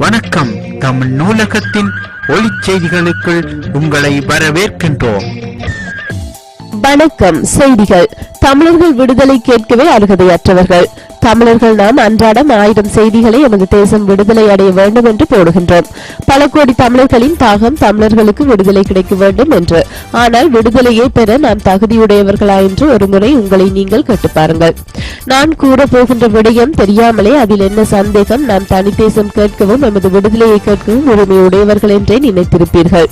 வணக்கம். தமிழ் நூலகத்தின் ஒளி செய்திகளுக்குள் உங்களை வரவேற்கின்றோம். வணக்கம். செய்திகள். தமிழர்கள் விடுதலை கேட்கவே அருகதையற்றவர்கள். தமிழர்கள் நாம் அன்றாடம் 1000 செய்திகளை எமது தேசம் விடுதலை அடைய வேண்டும் என்று போடுகின்றோம். பல கோடி தமிழர்களின் தாகம் தமிழர்களுக்கு விடுதலை கிடைக்க வேண்டும் என்று. ஆனால் விடுதலையை பெற நாம் தகுதியுடையவர்களா என்று ஒருமுறை உங்களை நீங்கள் கேட்டு பாருங்கள். நான் கூற போகின்ற விடயம் தெரியாமலே அதில் என்ன சந்தேகம், நாம் தனி தேசம் கேட்கவும் எமது விடுதலையை கேட்கவும் உரிமையுடையவர்கள் என்றே நினைத்திருப்பீர்கள்.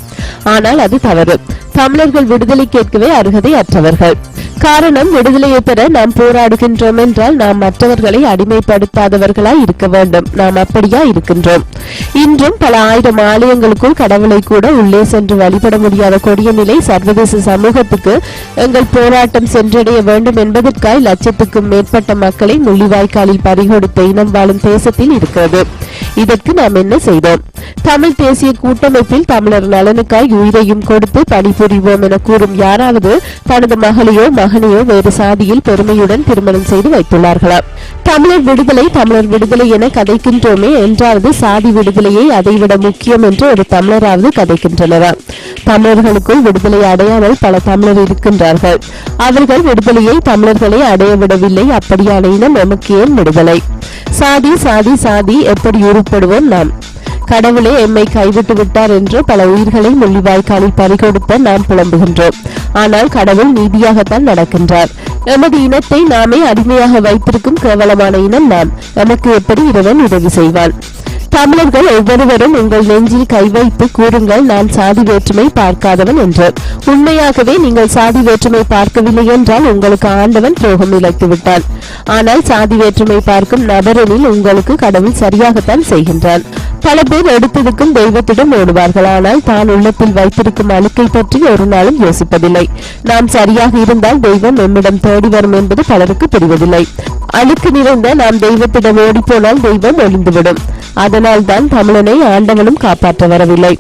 ஆனால் அது தவறு. தமிழர்கள் விடுதலை கேட்கவே அருகதை அற்றவர்கள். காரணம், விடுதலையை பெற நாம் போராடுகின்றோம் என்றால் நாம் மற்றவர்களை அடிமைப்படுத்தாதவர்களாய் இருக்க வேண்டும். நாம் அப்படியா இருக்கின்றோம்? இன்றும் பல 1000 ஆலயங்களுக்குள் கடவுளை கூட உள்ளே சென்று வழிபட முடியாத கொடிய நிலை சர்வதேச சமூகத்துக்கு எங்கள் போராட்டம் சென்றடைய வேண்டும் என்பதற்காய் லட்சத்துக்கும் மேற்பட்ட மக்களை முள்ளிவாய்க்காலில் பறிகொடுத்த இனம் வாழும் தேசத்தில் இருக்கிறது. இதற்கு நாம் என்ன செய்தோம்? தமிழ் தேசிய கூட்டமைப்பில் தமிழர் நலனுக்காய் உயிரையும் கொடுத்து பணிபுரிவோம் என கூறும் யாராவது தனது மகளையோ மகனையோ வேறு சாதியில் பெருமையுடன் திருமணம் செய்து வைத்துள்ளார்களா? தமிழர் விடுதலை என கதைக்கின்றோமே என்றாவது சாதி விடுதலையை அதைவிட முக்கியம் என்று ஒரு தமிழராவது கதைக்கின்றனரா? தமிழர்களுக்குள் விடுதலை அடையாமல் பல தமிழர் இருக்கின்றார்கள். அவர்கள் விடுதலையை தமிழர்களை அடையவிடவில்லை. அப்படியான இனம் எமக்கு ஏன் விடுதலை? சாதி சாதி சாதி எப்படி உருப்படுவோம் நாம்? கடவுளே எம்மை கைவிட்டு விட்டார் என்று பல உயிர்களை முள்ளிவாய்க்காலில் பறிகொடுத்த நாம் புலம்புகின்றோம். ஆனால் கடவுள் நீதியாகத்தான் நடக்கின்றார். எமது இனத்தை நாமே அடிமையாக வைத்திருக்கும் கேவலமான இனம் நாம். எமக்கு எப்படி இறைவன் உதவி செய்வான்? தமிழர்கள் ஒவ்வொருவரும் உங்கள் நெஞ்சில் கை வைத்து கூறுங்கள், நான் சாதி வேற்றுமை பார்க்காதவன் என்று. உண்மையாகவே நீங்கள் சாதி வேற்றுமை பார்க்கவில்லை என்றால் உங்களுக்கு ஆண்டவன் துரோகம் இழைத்து விட்டான். ஆனால் சாதி வேற்றுமை பார்க்கும் நபரெனில் உங்களுக்கு கடவுள் சரியாகத்தான் செய்கின்றான். பல பேர் எடுத்ததுக்கும் தெய்வத்திடம் ஓடுவார்கள். ஆனால் தான் உள்ளத்தில் வைத்திருக்கும் அழுக்கை பற்றி ஒரு நாளும் யோசிப்பதில்லை. நாம் சரியாக இருந்தால் தெய்வம் நம்மிடம் தேடி வரும் என்பது பலருக்கு புரிவதில்லை. அழுக்கு நிறைந்த நாம் தெய்வத்திடம் ஓடி போனால் தெய்வம் ஒளிந்துவிடும். அதனால் தான் தமிழனை ஆண்டவனும் காப்பாற்ற வரவில்லை.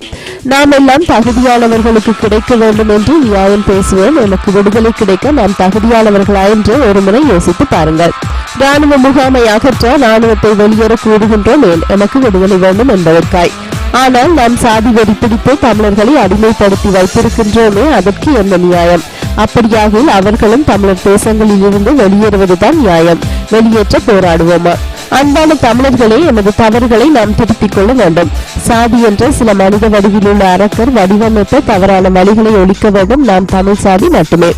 நாம் எல்லாம் தகுதியானவர்களுக்கு கிடைக்க வேண்டும் என்று நியாயம் பேசுவோம். எனக்கு விடுதலை கிடைக்க நாம் தகுதியானவர்களா என்று ஒருமுறை யோசித்து பாருங்கள். ராணுவ முகாமை அகற்ற ராணுவத்தை வெளியேற கூறுகின்றோம். எனக்கு விடுதலை வேண்டும் என்பதற்காய். ஆனால் நாம் சாதி வெறி பிடித்து தமிழர்களை அடிமைப்படுத்தி வைத்திருக்கின்றோமே, அதற்கு என்ன நியாயம்? அப்படியாகில் அவர்களும் தமிழர் தேசங்களில் இருந்து வெளியேறுவதுதான் நியாயம். வெளியேற்ற போராடுவோமா? அன்பான தமிழர்களே, எமது தவறுகளை நாம் திருத்திக் கொள்ள வேண்டும். சாதி என்ற சில மனித வடிவில் உள்ள அரக்கர் வடிவமைத்த தவறான வழிகளை ஒழிக்க வேண்டும். நாம் தமிழ் சாதி மட்டுமே.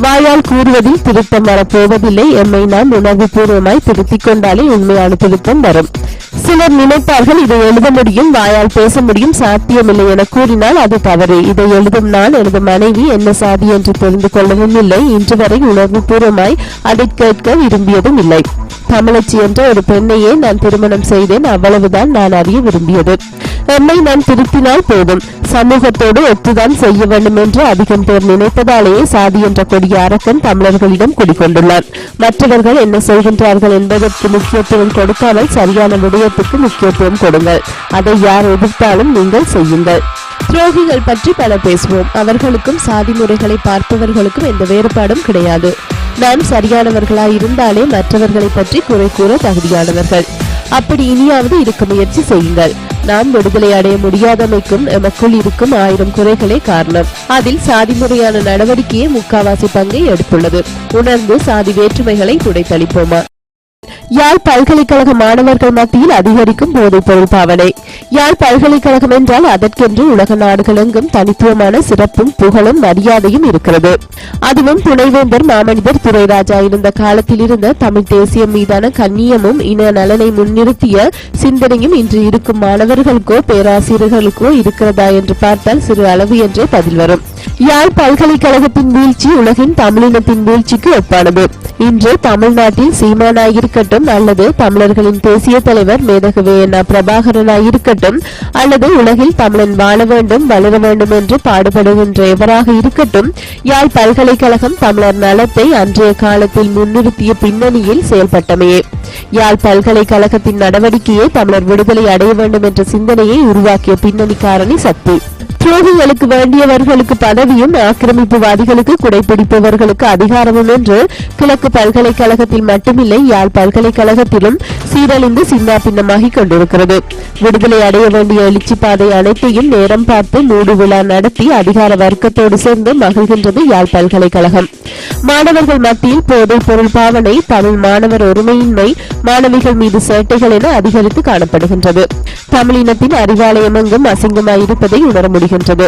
வாயால் கூறுவதில் திருத்தம் வரப்போவதில்லை. எம்மை நாம் உணர்வு பூர்வமாய் திருத்திக் கொண்டாலே உண்மையான திருத்தம் வரும். சிலர் நினைப்பார்கள், இதை எழுத முடியும், வாயால் பேச முடியும், சாத்தியமில்லை என கூறினால் அது தவறு. இதை எழுதும் நான் எனது மனைவி என்ன சாதி என்று தெரிந்து கொள்ளவும் இல்லை. இன்று வரை உணர்வு பூர்வமாய் அதை கேட்க விரும்பியதும் இல்லை. தமிழச்சி என்ற ஒரு பெண்ணையே நான் திருமணம் செய்தேன். அவ்வளவுதான் நான் அறிய விரும்பியது. எம்மை நான் திருத்தினால் போதும். சமூகத்தோடு ஒத்துதான் செய்ய வேண்டும் என்று அதிகம் பேர் நினைப்பதாலேயே சாதி என்ற கொடிய அரக்கன் தமிழர்களிடம் குடிக்கொண்டுள்ளார். மற்றவர்கள் என்ன செய்கின்றார்கள் என்பதற்கு முக்கியத்துவம் கொடுக்காமல் சரியான விடயத்துக்கு முக்கியத்துவம் கொடுங்கள். அதை யார் எதிர்த்தாலும் நீங்கள் செய்யுங்கள். துரோகிகள் பற்றி பல பேசுவோம். அவர்களுக்கும் சாதி முறைகளை பார்ப்பவர்களுக்கும் எந்த வேறுபாடும் கிடையாது. நாம் சரியானவர்களாய் இருந்தாலே மற்றவர்களை பற்றி குறை கூற தகுதியானவர்கள். அப்படி இனியாவது இருக்க முயற்சி செய்யுங்கள். நாம் விடுதலை அடைய முடியாதமைக்கும் எமக்குள் இருக்கும் 1000 குறைகளே காரணம். அதில் சாதி முறையான நடவடிக்கையே முக்காவாசி பங்கை எடுத்துள்ளது. உணர்ந்து சாதி வேற்றுமைகளை துடைத்தளிப்போமா? யாழ் பல்கலைக்கழக மாணவர்கள் மத்தியில் அதிகரிக்கும் போதைப் பொருள் பாவனை. யாழ் பல்கலைக்கழகம் என்றால் அதற்கென்று உலக நாடுகள் எங்கும் தனித்துவமான சிறப்பும் புகழும் மரியாதையும் இருக்கிறது. அதுவும் துணைவேந்தர் மாமனிதர் துரைராஜா இருந்த காலத்தில் இருந்த தமிழ் தேசியம் மீதான கண்ணியமும் இன நலனை முன்னிறுத்திய சிந்தனையும் இன்று இருக்கும் மாணவர்களுக்கோ பேராசிரியர்களுக்கோ இருக்கிறதா என்று பார்த்தால் சிறு அளவு என்றே பதில் வரும். யாழ் பல்கலைக்கழகத்தின் வீழ்ச்சி உலகின் தமிழினத்தின் வீழ்ச்சிக்கு ஒப்பானது. இன்று தமிழ்நாட்டில் சீமானாயிருக்கட்டும் அல்லது தமிழர்களின் தேசிய தலைவர் மேதகு பிரபாகரனாயிருக்கட்டும் அல்லது உலகில் தமிழன் வாழ வேண்டும் வளர வேண்டும் என்று பாடுபடுகின்ற எவராக இருக்கட்டும், யாழ் பல்கலைக்கழகம் தமிழர் நலத்தை அன்றைய காலத்தில் முன்னிறுத்திய பின்னணியில் செயல்பட்டமையே. யாழ் பல்கலைக்கழகத்தின் நடவடிக்கையை தமிழர் விடுதலை அடைய வேண்டும் என்ற சிந்தனையை உருவாக்கிய பின்னணி காரணி சக்தி. துரோகிகளுக்கு வேண்டியவர்களுக்கு பதவியும் ஆக்கிரமிப்புவாதிகளுக்கு குடைபிடிப்பவர்களுக்கு அதிகாரமும் என்று கிழக்கு பல்கலைக்கழகத்தில் மட்டுமில்லை யாழ் பல்கலைக்கழகத்திலும் சீரழிந்து சின்னாபின்னமாகி கொண்டிருக்கிறது. விடுதலை அடைய வேண்டிய எழுச்சி பாதை அனைத்தையும் நேரம் பார்த்து மூடு விழா நடத்தி அதிகார வர்க்கத்தோடு சேர்ந்து மகிழ்கின்றது யாழ் பல்கலைக்கழகம். மாணவர்கள் மத்தியில் போதைப் பொருள் பாவனை, தமிழ் மாணவர் ஒருமையின்மை, மாணவிகள் மீது சேட்டைகள் என அதிகரித்து காணப்படுகின்றது. தமிழினத்தின் அறிவாலயம் எங்கும் அசிங்கமாயிருப்பதை உணர முடிகின்றது.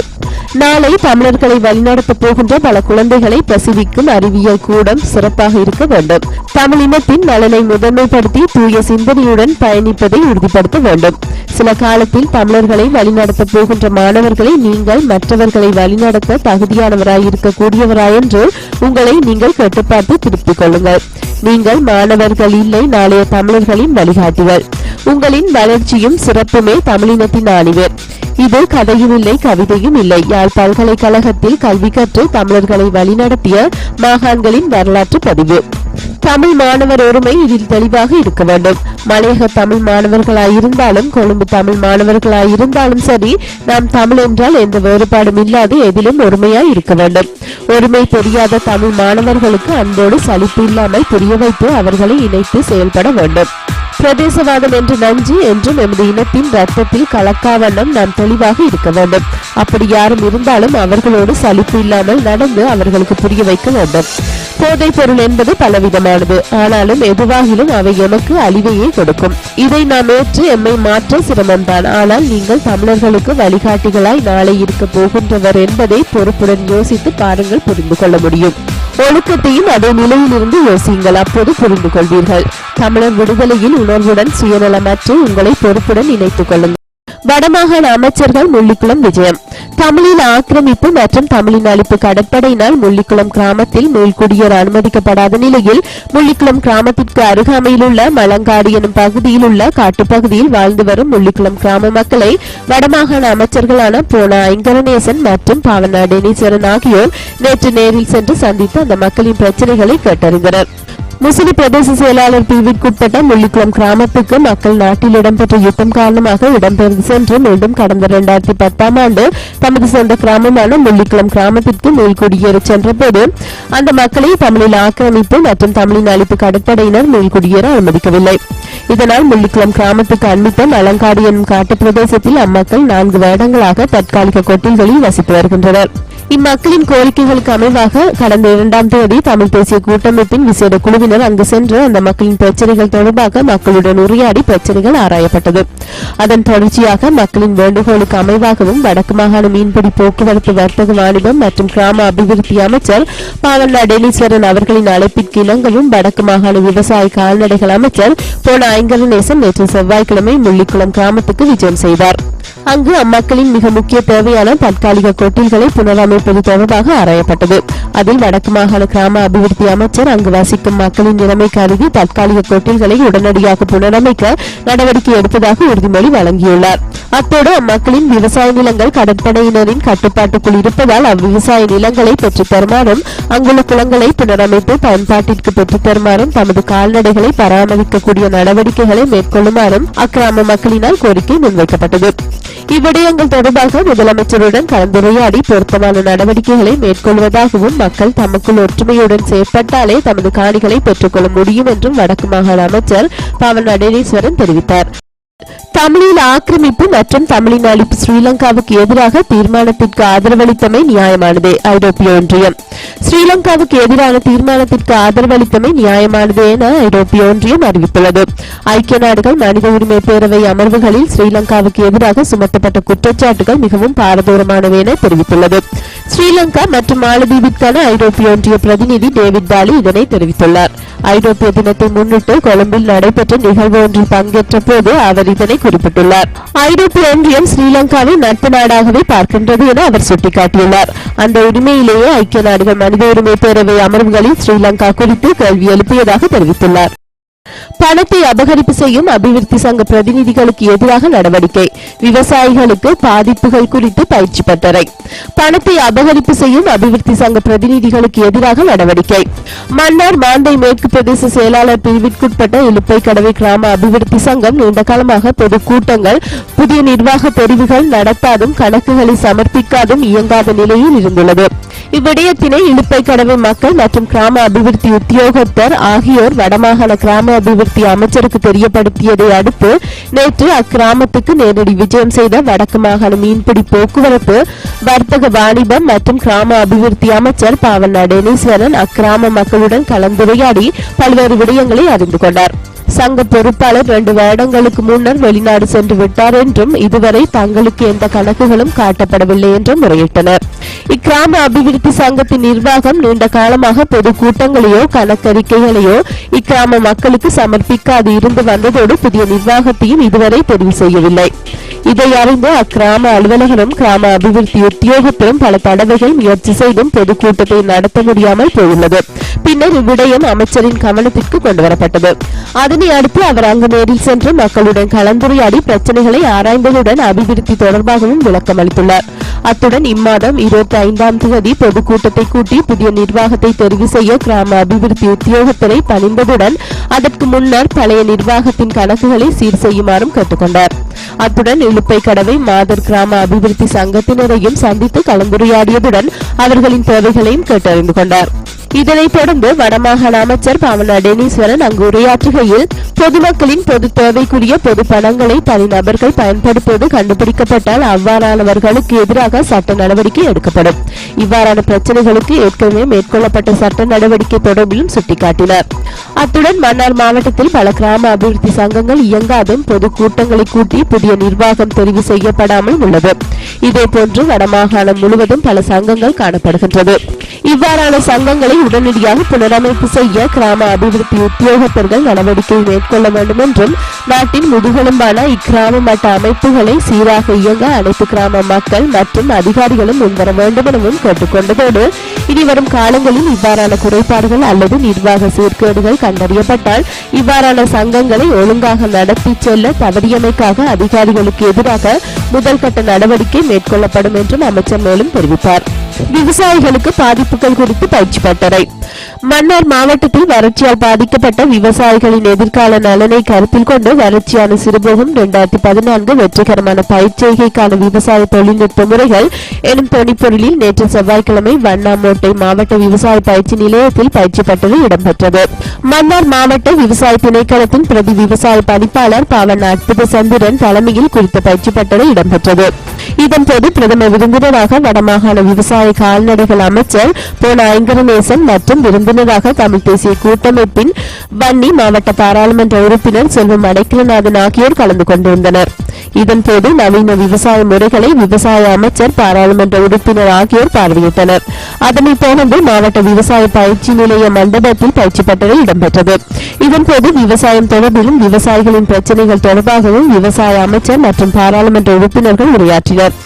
நாளை தமிழர்களை வழிநடத்தப் போகின்ற பல குழந்தைகளை பிரசவிக்கும் அறிவியல் கூடம் சிறப்பாக இருக்க வேண்டும். தமிழினத்தின் நலனை முதன்மைப்படுத்தி தூய சிந்தனையுடன் பயணிப்பதை உறுதிப்படுத்த வேண்டும். சில காலத்தில் தமிழர்களை வழிநடத்தப் போகின்ற மாணவர்களை நீங்கள் மற்றவர்களை வழிநடத்த தகுதியானவராயிருக்க கூடியவராய் என்று உங்களை நீங்கள் கட்டுப்பாட்டு திருப்பிக் கொள்ளுங்கள். நீங்கள் மாணவர்கள் இல்லை, நாளைய தமிழர்களின் வழிகாட்டிகள். உங்களின் வளர்ச்சியும் சிறப்புமே தமிழினத்தின் ஆணிவேர். இது கதையும் இல்லை, கவிதையும் இல்லை. யாழ் பல்கலைக்கழகத்தில் கல்வி கற்று தமிழர்களை வழிநடத்திய மாகாண்களின் வரலாற்று பதிவு. தமிழ் மாணவர் ஒருமை இதில் தெளிவாக இருக்க வேண்டும். மலையக தமிழ் மாணவர்களாயிருந்தாலும் கொழும்பு தமிழ் மாணவர்களாயிருந்தாலும் சரி, நாம் தமிழ் என்றால் எந்த வேறுபாடும் இல்லாது எதிலும் ஒருமையாய் இருக்க வேண்டும். ஒருமை தெரியாத தமிழ் மாணவர்களுக்கு அன்போடு சலிப்பு இல்லாமல் புரிய வைத்து அவர்களை இணைத்து செயல்பட வேண்டும். பிரதேசவாதம் என்று நஞ்சு என்றும் எமது இனத்தின் ரத்தத்தில் கலக்காவண்ணம் நாம் தெளிவாக இருக்க வேண்டும். அப்படி யாரும் இருந்தாலும் அவர்களோடு சலிப்பு இல்லாமல் நடந்து அவர்களுக்கு புரிய வைக்க வேண்டும். போதைப் பொருள் என்பது பலவிதமானது. ஆனாலும் எதுவாகிலும் அவை எமக்கு அழிவையே கொடுக்கும். இதை நாம் ஏற்று எம்மை மாற்ற சிரமம்தான். ஆனால் நீங்கள் தமிழர்களுக்கு வழிகாட்டிகளாய் நாளை இருக்க போகின்றவர் என்பதை பொறுப்புடன் யோசித்து பாருங்கள், புரிந்து கொள்ள முடியும். ஒழுக்கத்தையும் அதே நிலையிலிருந்து யோசியுங்கள், அப்போது புரிந்து கொள்வீர்கள். தமிழர் விடுதலையில் உணர்வுடன் சுயநலமற்று உங்களை பொறுப்புடன் இணைத்துக் கொள்ளுங்கள். வடமாகாண அமைச்சர்கள் முள்ளிக்குளம் விஜயம். தமிழின் ஆக்கிரமிப்பு மற்றும் தமிழின் அழிப்பு கடற்படையினால் முள்ளிக்குளம் கிராமத்தில் மீள்குடியேற அனுமதிக்கப்படாத நிலையில் முள்ளிக்குளம் கிராமத்திற்கு அருகாமையில் உள்ள மலங்காடு எனும் பகுதியில் உள்ள காட்டுப்பகுதியில் வாழ்ந்து வரும் முள்ளிக்குளம் கிராம மக்களை வடமாகாண அமைச்சர்களான போனா ஐங்கரநேசன் மற்றும் பாவனா டெனிஸ்வரன் ஆகியோர் நேற்று நேரில் சென்று சந்தித்து அந்த மக்களின் பிரச்சனைகளை கேட்டறிந்தனர். முசிறி பிரதேச செயலாளர் பிரிவிற்குட்பட்ட முள்ளிக்குளம் கிராமத்துக்கு மக்கள் நாட்டில் இடம்பெற்ற யுத்தம் காரணமாக இடம்பெயர்ந்து சென்று மீண்டும் கடந்த 2010 ஆண்டு தமது சொந்த கிராமமான முள்ளிக்குளம் கிராமத்திற்கு மீள்குடியேற சென்றபோது அந்த மக்களை தமிழில் ஆக்கிரமிப்பு மற்றும் தமிழின் அழிப்பு கடற்படையினர் மீள்குடியேற அனுமதிக்கவில்லை. இதனால் முள்ளிக்குளம் கிராமத்துக்கு அண்மித்த மலங்காடு எனும் காட்டு பிரதேசத்தில் அம்மக்கள் 4 வருடங்களாக தற்காலிக கொட்டில்களில் வசித்து வருகின்றனர். இம்மக்களின் கோரிக்கைகளுக்கு அமைவாக கடந்த 2ஆம் தேதி தமிழ் தேசிய கூட்டமைப்பின் விசேட குழுவினர் அங்கு சென்று அந்த மக்களின் பிரச்சனைகள் தொடர்பாக மக்களுடன் உரையாடி பிரச்சனைகள் ஆராயப்பட்டது. அதன் தொடர்ச்சியாக மக்களின் வேண்டுகோளுக்கு அமைவாகவும் வடக்கு மாகாண மீன்பிடி போக்குவரத்து வர்த்தக வாணிபம் மற்றும் கிராம அபிவிருத்தி அமைச்சர் பாவண்ணா டெனிஸ்வரன் அவர்களின் அழைப்பிற்கு இணங்கவும் வடக்கு மாகாண விவசாய கால்நடைகள் அமைச்சர் போன ஐங்கரநேசன் நேற்று செவ்வாய்க்கிழமை முள்ளிக்குளம் கிராமத்துக்கு விஜயம் செய்தார். அங்கு அம்மக்களின் மிக முக்கிய தேவையான தற்காலிக கொட்டில்களை புனரமைப்பது தொடர்பாக ஆராயப்பட்டது. அதில் வடக்கு மாகாண கிராம அபிவிருத்தி அமைச்சர் அங்கு வசிக்கும் மக்களின் நிலைமை கருதி தற்காலிக கொட்டில்களை உடனடியாக புனரமைக்க நடவடிக்கை எடுப்பதாக உறுதிமொழி வழங்கியுள்ளார். அத்தோடு அம்மக்களின் விவசாய நிலங்கள் கடற்படையினரின் கட்டுப்பாட்டுக்குள் இருப்பதால் அவ்விவசாய நிலங்களை பெற்றுத் தருமாறும் அங்குள்ள குளங்களை புனரமைத்து பயன்பாட்டிற்கு பெற்றுத் தருமாறும் தமது கால்நடைகளை பராமரிக்கக்கூடிய நடவடிக்கைகளை மேற்கொள்ளுமாறும் அக்கிராம மக்களினால் கோரிக்கை முன்வைக்கப்பட்டது. இவ்விடயங்கள் தொடர்பாக முதலமைச்சருடன் கலந்துரையாடி பொருத்தமான நடவடிக்கைகளை மேற்கொள்வதாகவும் மக்கள் தமக்குள் ஒற்றுமையுடன் செயற்பட்டாலே தமது காணிகளை பெற்றுக்கொள்ள முடியும் என்றும் வடக்கு மாகாண அமைச்சர் பாவனா டெனிஸ்வரன் தெரிவித்தார். தமிழின் ஆக்கிரமிப்பு மற்றும் தமிழின் அழிப்பு ஸ்ரீலங்காவுக்கு எதிராக தீர்மானத்திற்கு ஆதரவளித்தமை நியாயமானதே. ஐரோப்பிய ஒன்றியம் ஸ்ரீலங்காவுக்கு எதிரான தீர்மானத்திற்கு ஆதரவளித்தமை நியாயமானது என ஐரோப்பிய ஒன்றியம் அறிவித்துள்ளது. ஐக்கிய நாடுகள் மனித உரிமை பேரவை அமர்வுகளில் ஸ்ரீலங்காவுக்கு எதிராக சுமத்தப்பட்ட குற்றச்சாட்டுகள் மிகவும் பாரதூரமானவை என தெரிவித்துள்ளது. ஸ்ரீலங்கா மற்றும் மாலதீவிற்கான ஐரோப்பிய ஒன்றிய பிரதிநிதி டேவிட் பாலி இதனை தெரிவித்துள்ளார். ஐரோப்பிய தினத்தை முன்னிட்டு கொழும்பில் நடைபெற்ற நிகழ்வு ஒன்றில் பங்கேற்ற போது அவர் இதனை குறிப்பிட்டுள்ளார். ஐரோப்பிய ஒன்றியம் ஸ்ரீலங்காவை நட்பு நாடாகவே பார்க்கின்றது என அவர் சுட்டிக்காட்டியுள்ளார். அந்த உரிமையிலேயே ஐக்கிய நாடுகள் மனித உரிமை பேரவை அமர்வுகளில் ஸ்ரீலங்கா குறித்து கேள்வி எழுப்பியதாக தெரிவித்துள்ளார். பணத்தை அபகரிப்பு செய்யும் அபிவிருத்தி சங்க பிரதிநிதிகளுக்கு எதிராக நடவடிக்கை, விவசாயிகளுக்கு பாதிப்புகள் குறித்து பயிற்சி பட்டறை. பணத்தை அபகரிப்பு செய்யும் அபிவிருத்தி சங்க பிரதிநிதிகளுக்கு எதிராக நடவடிக்கை. மன்னார் மாந்தை மேற்கு பிரதேச செயலாளர் பிரிவிற்குட்பட்ட இலுப்பை கடவை கிராம அபிவிருத்தி சங்கம் நீண்ட காலமாக பொது கூட்டங்கள், புதிய நிர்வாக தெரிவுகள் நடத்தாதும் கணக்குகளை சமர்ப்பிக்காதும் இயங்காத நிலையில் இருந்துள்ளது. இவ்விடயத்தினை இலுப்பை கடவை மக்கள் மற்றும் கிராம அபிவிருத்தி உத்தியோகத்தர் ஆகியோர் வடமாகாண கிராம அபிவிருத்தி அமைச்சருக்கு தெரியப்படுத்தியதை அடுத்து நேற்று அக்கிராமத்துக்கு நேரடி விஜயம் செய்த வடக்கு மாகாண மீன்பிடி போக்குவரத்து, வர்த்தக வாணிபம் மற்றும் கிராம அபிவிருத்தி அமைச்சர் பாவண்ணா டெனீஸ்வரன் அக்கிராம மக்களுடன் கலந்துரையாடி பல்வேறு விடயங்களை அறிந்து கொண்டார். சங்க பொறுப்பாளர் 2 வருடங்களுக்கு முன்னர் வெளிநாடு சென்று விட்டார் என்றும் இதுவரை தங்களுக்கு எந்த கணக்குகளும் காட்டப்படவில்லை என்றும் முறையிட்டனர். இக்கிராம அபிவிருத்தி சங்கத்தின் நிர்வாகம் நீண்ட காலமாக பொது கூட்டங்களையோ கணக்கறிக்கைகளையோ இக்கிராம மக்களுக்கு சமர்ப்பிக்காது இருந்து வந்ததோடு புதிய நிர்வாகத்தையும் இதுவரை தெரிவு செய்யவில்லை. இதை அறிந்து அக்கிராம அலுவலகரும் கிராம அபிவிருத்தி உத்தியோகத்தரும் பல தடவைகள் முயற்சி செய்தும் பொதுக்கூட்டத்தை நடத்த முடியாமல் போயுள்ளது. பின்னர் இவ்விடயம் அமைச்சரின் கவனத்திற்கு கொண்டுவரப்பட்டது. அதனை அடுத்து அவர் அங்கு நேரில் சென்று மக்களுடன் கலந்துரையாடி பிரச்சனைகளை ஆராய்ந்ததுடன் அபிவிருத்தி தொடர்பாகவும் விளக்கம் அளித்துள்ளார். அத்துடன் இம்மாதம் 25ஆம் தேதி பொதுக்கூட்டத்தை கூட்டி புதிய நிர்வாகத்தை தெரிவு செய்ய கிராம அபிவிருத்தி உத்தியோகத்தரை பணிந்ததுடன் அதற்கு முன்னர் பழைய நிர்வாகத்தின் கணக்குகளை சீர் செய்யுமாறும் கேட்டுக்கொண்டார். அத்துடன் இலுப்பை கடவை மாதர் கிராம அபிவிருத்தி சங்கத்தினரையும் சந்தித்து கலந்துரையாடியதுடன் அவர்களின் தேவைகளையும் கேட்டறிந்து கொண்டார். இதனைத் தொடர்ந்து வடமாகாண அமைச்சர் பாவண்ணா டெனீஸ்வரன் அங்கு உரையாற்றுகையில் பொதுமக்களின் பொது தேவைக்குரிய பொது பணங்களை தனிநபர்கள் பயன்படுத்துவது கண்டுபிடிக்கப்பட்டால் அவ்வாறானவர்களுக்கு எதிராக சட்ட நடவடிக்கை எடுக்கப்படும். இவ்வாறான பிரச்சனைகளுக்கு ஏற்கனவே மேற்கொள்ளப்பட்ட சட்ட நடவடிக்கை தொடர்பிலும் சுட்டிக்காட்டினார். அத்துடன் மன்னார் மாவட்டத்தில் பல கிராம அபிவிருத்தி சங்கங்கள் இயங்காதும் பொது கூட்டங்களை கூட்டி புதிய நிர்வாகம் தெரிவு செய்யப்படாமல் உள்ளது. இதேபோன்று வடமாகாணம் முழுவதும் பல சங்கங்கள் காணப்படுகின்றது. இவ்வாறான சங்கங்களை உடனடியாக புனரமைப்பு செய்ய கிராம அபிவிருத்தி உத்தியோகத்தர்கள் நடவடிக்கை மேற்கொள்ள வேண்டும் என்றும் நாட்டின் முதுகெலும்பான இக்கிராம மட்ட அமைப்புகளை சீராக இயங்க அனைத்து கிராம மக்கள் மற்றும் அதிகாரிகளும் முன்வர வேண்டும் எனவும் கேட்டுக்கொண்டதோடு இனிவரும் காலங்களில் இவ்வாறான குறைபாடுகள் அல்லது நிர்வாக சீர்கேடுகள் கண்டறியப்பட்டால் இவ்வாறான சங்கங்களை ஒழுங்காக நடத்தி செல்ல தவறியமைக்காக அதிகாரிகளுக்கு எதிராக முதல் கட்ட நடவடிக்கை மேற்கொள்ளப்படும் என்றும் அமைச்சர் மேலும் தெரிவித்தார். விவசாயிகளுக்கு பாதிப்புகள் குறித்து பயிற்சி பட்டறை. மன்னார் மாவட்டத்தில் வறட்சியால் பாதிக்கப்பட்ட விவசாயிகளின் எதிர்கால நலனை கருத்தில் கொண்டு வறட்சியான சிறுபோகம் 2014 வெற்றிகரமான பயிர்ச்செய்கைக்கான விவசாய தொழில்நுட்ப முறைகள் எனும் தொனிப்பொருளில் நேற்று செவ்வாய்க்கிழமை வண்ணாமோட்டை மாவட்ட விவசாய பயிற்சி நிலையத்தில் பயிற்சி பட்டறை இடம்பெற்றது. மன்னார் மாவட்ட விவசாய திணைக்களத்தின் பிரதி விவசாய பணிப்பாளர் பாவண்ணா அற்புத சந்திரன் தலைமையில் குறித்த பயிற்சி பட்டறை இடம்பெற்றது. இதன்போது பிரதம விருந்தினராக வடமாகாண விவசாய கால்நடைகள் அமைச்சர் போன ஐங்கரநேசன் மற்றும் விருந்தினராக தமிழ் தேசிய கூட்டமைப்பின் வன்னி மாவட்ட பாராளுமன்ற உறுப்பினர் செல்வம் அடைக்கலநாதன் ஆகியோர் கலந்து கொண்டிருந்தனர். இதன்போது நவீன விவசாய முறைகளை விவசாய அமைச்சர் பாராளுமன்ற உறுப்பினர் ஆகியோர் பார்வையிட்டனர். அதனைத் தொடர்ந்து மாவட்ட விவசாய பயிற்சி நிலைய மண்டபத்தில் பயிற்சி பட்டறை இடம்பெற்றது. இதன்போது விவசாயம் தொடர்பிலும் விவசாயிகளின் பிரச்சினைகள் தொடர்பாகவும் விவசாய அமைச்சர் மற்றும் பாராளுமன்ற உறுப்பினர்கள் உரையாற்றினர்.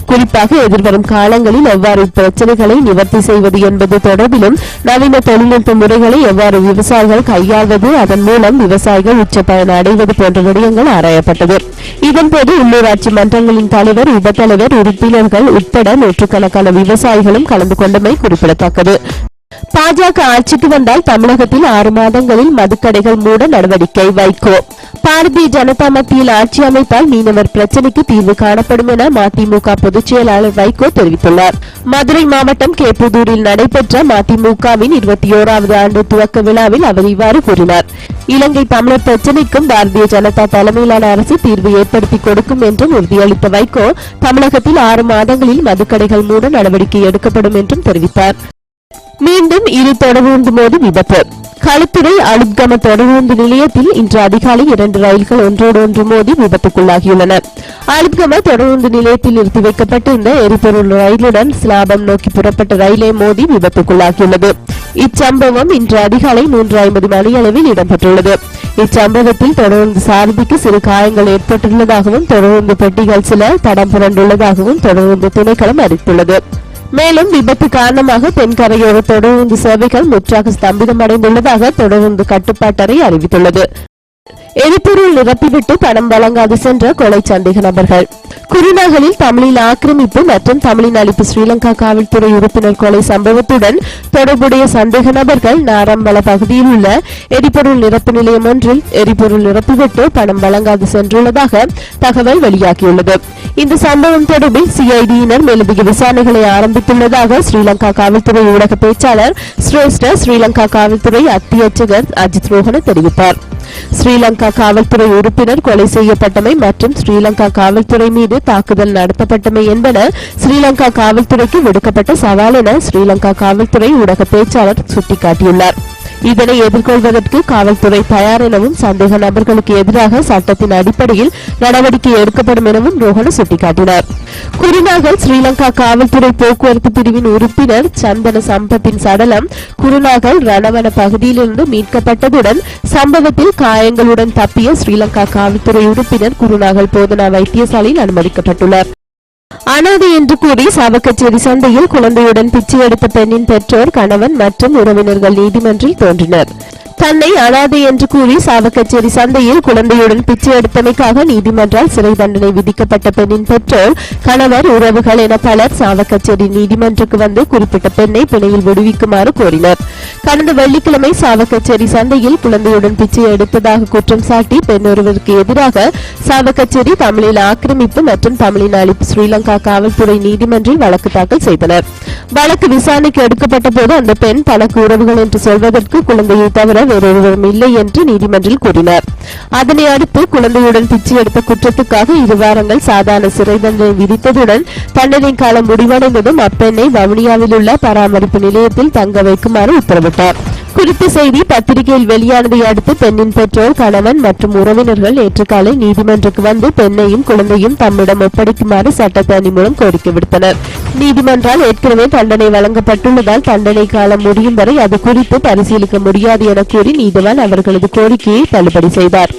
குறிப்பாக எதிர்வரும் காலங்களில் எவ்வாறு பிரச்சனைகளை நிவர்த்தி செய்வது என்பது தொடர்பிலும் நவீன தொழில்நுட்ப முறைகளை எவ்வாறு விவசாயிகள் கையாள்வது, அதன் மூலம் விவசாயிகள் உச்ச பயன் அடைவது போன்ற விடயங்கள் ஆராயப்பட்டது. இதன்போது உள்ளூராட்சி மன்றங்களின் தலைவர், உபத்தலைவர், உறுப்பினர்கள் உட்பட நூற்றுக்கணக்கான விவசாயிகளும் கலந்து கொண்டமை குறிப்பிடத்தக்கது. பாஜக ஆட்சிக்கு வந்தால் தமிழகத்தில் 6 மாதங்களில் மதுக்கடைகள் மூட நடவடிக்கை. வைகோ. பாரதிய ஜனதா மத்தியில் ஆட்சி அமைத்தால் மீனவர் பிரச்சினைக்கு தீர்வு காணப்படும் என மதிமுக பொதுச் செயலாளர் வைகோ தெரிவித்துள்ளார். மதுரை மாவட்டம் கேப்புதூரில் நடைபெற்ற மதிமுகவின் 21வது ஆண்டு துவக்க விழாவில் அவர் இவ்வாறு கூறினார். இலங்கை தமிழர் பிரச்சினைக்கும் பாரதிய ஜனதா தலைமையிலான அரசு தீர்வு ஏற்படுத்தி கொடுக்கும் என்றும் உறுதியளித்த வைகோ தமிழகத்தில் 6 மாதங்களில் மதுக்கடைகள் மூட நடவடிக்கை எடுக்கப்படும் என்றும் தெரிவித்தார். மீண்டும் இரு தொடர்ந்து மோதி விபத்து. களுத்துறை அலுத்கம தொடர்ந்து நிலையத்தில் இன்று அதிகாலை 2 ரயில்கள் ஒன்றோடு ஒன்று மோதி விபத்துக்குள்ளாகியுள்ளன. அலுத்கம தொடர்ந்து நிலையத்தில் நிறுத்தி வைக்கப்பட்டிருந்த எரிபொருள் ரயிலுடன் சிலாபம் நோக்கி புறப்பட்ட ரயிலை மோதி விபத்துக்குள்ளாகியுள்ளது. இச்சம்பவம் இன்று அதிகாலை 3:50 மணியளவில் இடம்பெற்றுள்ளது. இச்சம்பவத்தில் தொடர்ந்து சாரதிக்கு சிறு காயங்கள் ஏற்பட்டுள்ளதாகவும் தொடர்ந்து பெட்டிகள் சில தடம் புரண்டுள்ளதாகவும் தொடர்ந்து திணைக்களம் அறிவித்துள்ளது. மேலும் விபத்து காரணமாக தென்கரையோர தொடருந்து சேவைகள் முற்றாக ஸ்தம்பிதமடைந்துள்ளதாக தொடருந்து கட்டுப்பாட்டறை அறிவித்துள்ளது. எரிபொருள் நிரப்பிவிட்டு பணம் வழங்காது சென்ற கொலை சந்தேக நபர்கள். குருநாகலில் தமிழில் ஆக்கிரமிப்பு மற்றும் தமிழின் அழிப்பு ஸ்ரீலங்கா காவல்துறை உறுப்பினர் கொலை சம்பவத்துடன் தொடர்புடைய சந்தேக நபர்கள் நாரம்பல பகுதியில் உள்ள எரிபொருள் நிரப்பு நிலையம் ஒன்றில் எரிபொருள் நிரப்பிவிட்டு பணம் வழங்காது சென்றுள்ளதாக தகவல் வெளியாகியுள்ளது. இந்த சம்பவம் தொடர்பில் சிஐடியினர் மேலதிக விசாரணைகளை ஆரம்பித்துள்ளதாக ஸ்ரீலங்கா காவல்துறை ஊடக பேச்சாளர் சிரேஷ்ட ஸ்ரீலங்கா காவல்துறை அத்தியட்சகர் அஜித் ரோஹன தெரிவித்தார். ஸ்ரீலங்கா காவல்துறை உறுப்பினர் கொலை செய்யப்பட்டமை மற்றும் ஸ்ரீலங்கா காவல்துறை மீது தாக்குதல் நடத்தப்பட்டமை என்பன ஸ்ரீலங்கா காவல்துறைக்கு விடுக்கப்பட்ட சவால் என ஸ்ரீலங்கா காவல்துறை ஊடக பேச்சாளர் சுட்டிக்காட்டியுள்ளார். இதனை எதிர்கொள்வதற்கு காவல்துறை தயார் எனவும் சந்தேக நபர்களுக்கு எதிராக சட்டத்தின் அடிப்படையில் நடவடிக்கை எடுக்கப்படும் எனவும் ரோஹன சுட்டிக்காட்டினார். குருநாகல் ஸ்ரீலங்கா காவல்துறை போக்குவரத்து பிரிவின் உறுப்பினர் சந்தன சம்பத்தின் சடலம் குருநாகல் ரணவன பகுதியிலிருந்து மீட்கப்பட்டதுடன் சம்பவத்தில் காயங்களுடன் தப்பிய ஸ்ரீலங்கா காவல்துறை உறுப்பினர் குருநாகல் போதனா வைத்தியசாலையில் அனுமதிக்கப்பட்டுள்ளார். அனாதை என்று கூறி சாவகச்சேரி சந்தையில் குழந்தையுடன் பிச்சை எடுத்த பெண்ணின் பெற்றோர், கணவன் மற்றும் உறவினர்கள் நீதிமன்றில் தோன்றினர். தன்னை அனாதை என்று கூறி சாவகச்சேரி சந்தையில் குழந்தையுடன் பிச்சை எடுத்தமைக்காக நீதிமன்றால் சிறை தண்டனை விதிக்கப்பட்ட பெண்ணின் பெற்றோர், கணவர், உறவுகள் என பலர் சாவகச்சேரி நீதிமன்றக்கு வந்து குறிப்பிட்ட பெண்ணை பிணையில் விடுவிக்குமாறு கோரினர். கடந்த வெள்ளிக்கிழமை சாவகச்சேரி சந்தையில் குழந்தையுடன் பிச்சை எடுத்ததாக குற்றம் சாட்டி பெண் ஒருவருக்கு எதிராக சாவகச்சேரி தமிழில் ஆக்கிரமிப்பு மற்றும் தமிழின் அழிப்பு ஸ்ரீலங்கா காவல்துறை நீதிமன்றில் வழக்கு தாக்கல் செய்தனர். வழக்கு விசாரணைக்கு எடுக்கப்பட்ட போது அந்த பெண் தனக்கு உறவுகள் என்று சொல்வதற்கு குழந்தையை தவிர வேறொருவரும் இல்லை என்று நீதிமன்றில் கூறினார். அதனை அடுத்து குழந்தையுடன் பிச்சை எடுத்த குற்றத்துக்காக 2 வாரங்கள் சாதாரண சிறை தண்டனை விதித்ததுடன் தண்டனை காலம் முடிவடைந்ததும் அப்பெண்ணை வவுனியாவில் உள்ள பராமரிப்பு நிலையத்தில் தங்க வைக்குமாறு உத்தரவிட்டார். குறித்த செய்தி பத்திரிகையில் வெளியானதை அடுத்து பெண்ணின் பெற்றோர், கணவன் மற்றும் உறவினர்கள் நேற்று காலை நீதிமன்றக்கு வந்து பெண்ணையும் குழந்தையும் தம்மிடம் ஒப்படைக்குமாறு சட்டத்தரணி மூலம் கோரிக்கை விடுத்தனர். நீதிமன்றால் ஏற்கனவே தண்டனை வழங்கப்பட்டுள்ளதால் தண்டனை காலம் முடியும் வரை அது குறித்து பரிசீலிக்க முடியாது என கூறி நீதிவான் அவர்களது கோரிக்கையை தள்ளுபடி செய்தார்.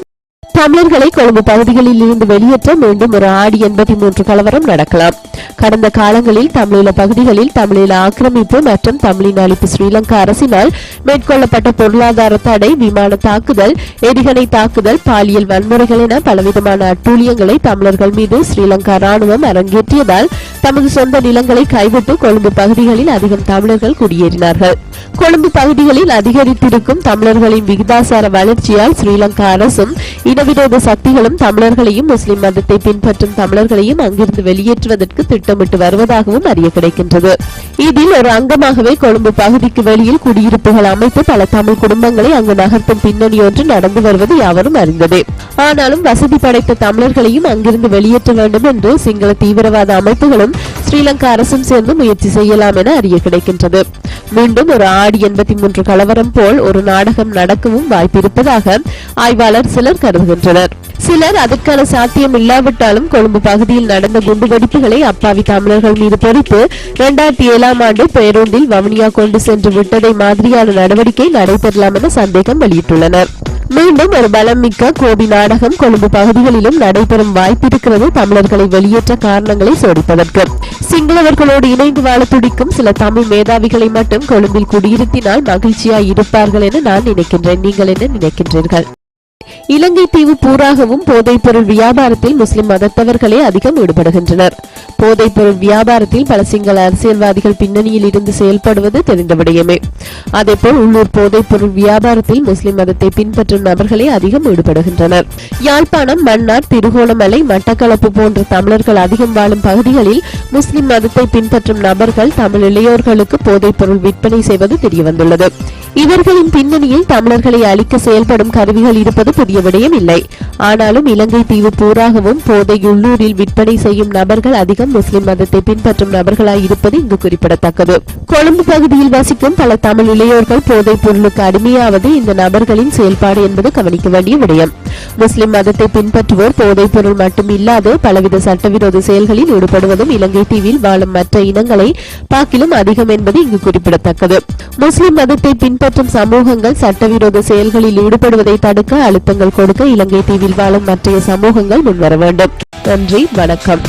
தமிழர்களை கொழும்பு பகுதிகளில் இருந்து வெளியேற்ற மீண்டும் ஒரு ஆடி 83 கலவரம் நடக்கலாம். கடந்த காலங்களில் தமிழீழ பகுதிகளில் தமிழீழ ஆக்கிரமிப்பு மற்றும் தமிழின் அழிப்பு ஸ்ரீலங்கா அரசினால் மேற்கொள்ளப்பட்ட பொருளாதார தடை, விமான தாக்குதல், எரிகணை தாக்குதல், பாலியல் வன்முறைகள் என பலவிதமான அட்டூழியங்களை தமிழர்கள் மீது ஸ்ரீலங்கா ராணுவம் அரங்கேற்றியதால் தமது சொந்த நிலங்களை கைவிட்டு கொழும்பு பகுதிகளில் அதிகம் தமிழர்கள் குடியேறினார்கள். கொழும்பு பகுதிகளில் அதிகரித்திருக்கும் தமிழர்களின் விகிதாசார வளர்ச்சியால் ஸ்ரீலங்கா அரசும் இனவிரோத சக்திகளும் தமிழர்களையும் முஸ்லிம் மதத்தை பின்பற்றும் தமிழர்களையும் அங்கிருந்து வெளியேற்றுவதற்கு திட்டமிட்டு வருவதாகவும் அறிய கிடைக்கின்றது. இதில் ஒரு அங்கமாகவே கொழும்பு பகுதிக்கு வெளியில் குடியிருப்புகள் அமைத்து பல தமிழ் குடும்பங்களை அங்கு நகர்த்தும் பின்னணி ஒன்று நடந்து வருவது யாவரும் அறிந்ததே. ஆனாலும் வசதி படைத்த தமிழர்களையும் அங்கிருந்து வெளியேற்ற வேண்டும் என்று சிங்கள தீவிரவாத அமைப்புகளும் ஸ்ரீலங்கா அரசும் சேர்ந்து முயற்சி செய்யலாம் என அறிய கிடைக்கின்றது. மீண்டும் ஒரு ஆடி 83 கலவரம் போல் ஒரு நாடகம் நடக்கவும் வாய்ப்பிருப்பதாக ஆய்வாளர் சிலர் கருதுகின்றனர். சிலர் அதற்கான சாத்தியம் இல்லாவிட்டாலும் கொழும்பு பகுதியில் நடந்த குண்டுவெடிப்புகளை அப்பாவி தமிழர்கள் மீது பொறுத்து 2007 ஆண்டு பேருந்தில் வவுனியா கொண்டு சென்று விட்டதை மாதிரியான நடவடிக்கை நடைபெறலாம் என சந்தேகம் வெளியிட்டுள்ளனர். மீண்டும் ஒரு பலம் மிக்க கோபி நாடகம் கொழும்பு பகுதிகளிலும் நடைபெறும் வாய்ப்பிருக்கிறது. தமிழர்களை வெளியேற்ற காரணங்களை சோடிப்பதற்கு சிங்களவர்களோடு இணைந்து வாழ துடிக்கும் சில தமிழ் மேதாவிகளை மட்டும் கொழும்பில் குடியிருத்தினால் மகிழ்ச்சியாய் இருப்பார்கள் என நான் நினைக்கின்றேன். நீங்கள் என்ன நினைக்கின்றீர்கள்? இலங்கை தீவு பூராகவும் போதைப் பொருள் வியாபாரத்தில் முஸ்லிம் மதத்தவர்களே அதிகம் ஈடுபடுகின்றனர். போதைப் பொருள் வியாபாரத்தில் பல சிங்கள அரசியல்வாதிகள் பின்னணியில் இருந்து செயல்படுவது தெரிந்த விடயமே. அதேபோல் உள்ளூர் போதைப் பொருள் வியாபாரத்தில் முஸ்லிம் மதத்தை பின்பற்றும் நபர்களே அதிகம் ஈடுபடுகின்றனர். யாழ்ப்பாணம், மன்னார், திருகோணமலை, மட்டக்களப்பு போன்ற தமிழர்கள் அதிகம் வாழும் பகுதிகளில் முஸ்லிம் மதத்தை பின்பற்றும் நபர்கள் தமிழ் இளையோர்களுக்கு போதைப் பொருள் விற்பனை செய்வது தெரியவந்துள்ளது. இவர்களின் பின்னணியில் தமிழர்களை அழிக்க செயல்படும் கருவிகள் இருப்பது புதிய விடயம் இல்லை. ஆனாலும் இலங்கை தீவு பூராகவும் போதை உள்ளூரில் விற்பனை செய்யும் நபர்கள் அதிகம் முஸ்லிம் மதத்தை பின்பற்றும் நபர்களாய் இருப்பது இங்கு குறிப்பிடத்தக்கது. கொழும்பு பகுதியில் வசிக்கும் பல தமிழ் இளையோர்கள் போதைப் பொருளுக்கு அடிமையாவது இந்த நபர்களின் செயல்பாடு என்பது கவனிக்க வேண்டிய விடயம். முஸ்லிம் மதத்தை பின்பற்றுவோர் போதைப் பொருள் மட்டும் இல்லாது பலவித சட்டவிரோத செயல்களில் ஈடுபடுவதும் இலங்கை தீவில் வாழும் மற்ற இனங்களை பாக்கிலும் அதிகம் என்பது இங்கு குறிப்பிடத்தக்கது. முஸ்லிம் மதத்தை பின்பற்றும் சமூகங்கள் சட்டவிரோத செயல்களில் ஈடுபடுவதை தடுக்க அழுத்தங்கள் கொடுக்க இலங்கை தீவில் வாழும் மற்ற சமூகங்கள் முன்வர வேண்டும். நன்றி, வணக்கம்.